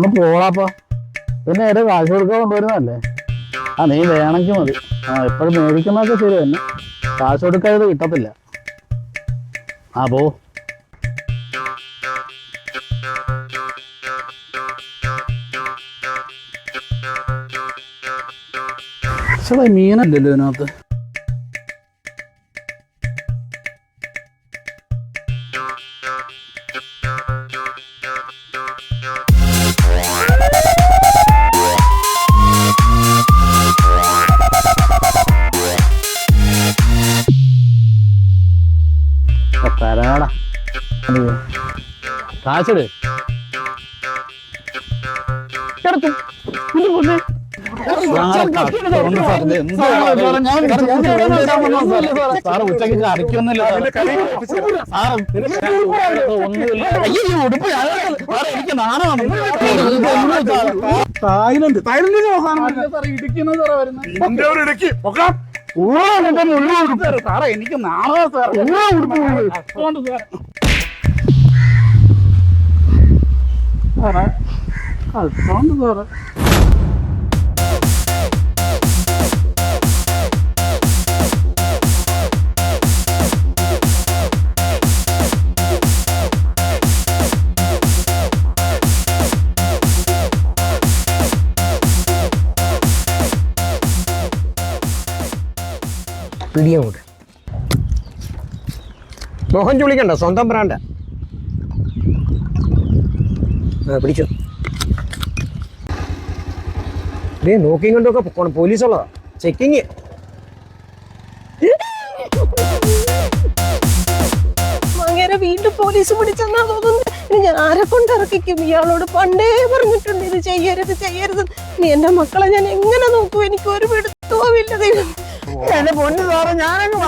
ഒന്ന് പോളാപ്പാ. പിന്നെ ഏത് കാശ് കൊടുക്കാൻ കൊണ്ടുവരുന്നതല്ലേ? നീ വേണമെങ്കിൽ മതി. എപ്പോഴും മേടിക്കുന്നതൊക്കെ ശരി തന്നെ, കാശ് കൊടുക്കാതെ കിട്ടത്തില്ല. പോ. മീനല്ലല്ലോ ഇതിനകത്ത്. തരാടാ, കാശിട്. ഉച്ചക്ക് കറിക്കൊന്നുമില്ല. എനിക്ക് നാണമാണ്. സാറേ എനിക്ക് നാണോ സാറേ. സാറേ സാറേ പിടിയങ്ങോട്ട്. മോഹൻ ചുളിക്കണ്ട, സ്വന്തം ബ്രാൻഡാ. പിടിച്ചോ. ഇതേ നോക്കിയും കൊണ്ടൊക്കെ പോണം, പോലീസുള്ളതാ. ചെക്കിങ്. അങ്ങനെ വീണ്ടും പോലീസ് പിടിച്ചെന്നാ തോന്നുന്നത്. ഞാൻ ആരെ കൊണ്ട് ഇറക്കിക്കും? ഇയാളോട് പണ്ടേ പറഞ്ഞിട്ടുണ്ട് ഇത് ചെയ്യരുത് ചെയ്യരുത്. ഇനി എന്റെ മക്കളെ ഞാൻ എങ്ങനെ നോക്കും? എനിക്ക് ഒരു പിടുത്തവുമില്ല. ദൈവം എന്റെ പൊന്നു സാറേ, ഞാനങ്ങ്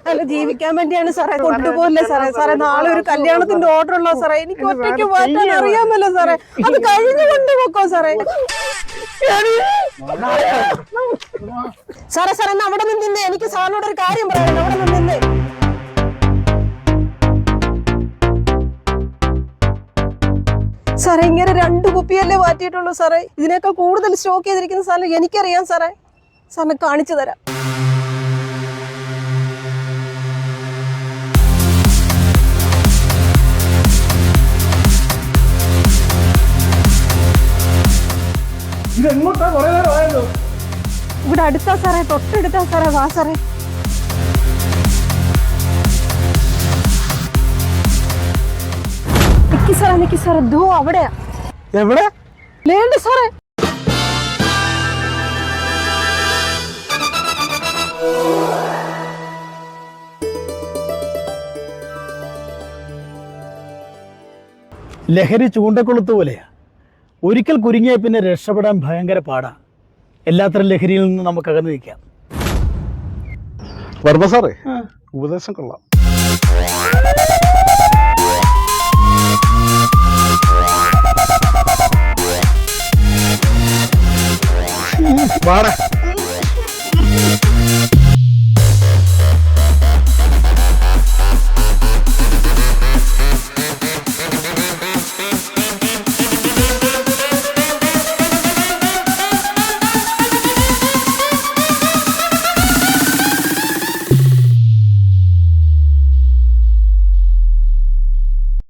അല്ല, ജീവിക്കാൻ വേണ്ടിയാണ് സാറേ. കൊണ്ടുപോകല്ലേ സാറേ. സാറേ നാളെ ഒരു കല്യാണത്തിന്റെ ഓർഡർ ഉള്ള സാറേ. എനിക്ക് ഒറ്റയ്ക്ക് മാറ്റാൻ അറിയാമല്ലോ സാറേ. അത് കഴിഞ്ഞു കൊണ്ടുപോക്കോ സാറേ. സാറേ സാറേ എന്നാ അവിടെ നിന്നേ. എനിക്ക് സാറിനോട് ഒരു കാര്യം പറയാം. അവിടെ നിന്നേ. സാറേ ഇങ്ങനെ 2 കുപ്പിയല്ലേ മാറ്റിയിട്ടുള്ളൂ സാറേ. ഇതിനേക്കാൾ കൂടുതൽ സ്റ്റോക്ക് ചെയ്തിരിക്കുന്ന സാധനം എനിക്കറിയാം സാറേ. സാറിനെ കാണിച്ചു തരാം. ഇവിടെ അടുത്താ സാറേ, തൊട്ടടുത്താ സാറേ. വാ സാറേ. നിക്ക് സാറേ, ദോ അവിടെയാ. എവിടെ? വേണ്ട സാറേ. ലഹരി ചൂണ്ടക്കൊളുത്ത് പോലെയാ. ഒരിക്കൽ കുരുങ്ങിയ പിന്നെ രക്ഷപ്പെടാൻ ഭയങ്കര പാടാ. എല്ലാത്തരം ലഹരിയിൽ നിന്ന് നമുക്ക് അകന്നു നിൽക്കാം. വർമ്മ സാറേ, ഉപദേശം കൊള്ളാം. വാടാ.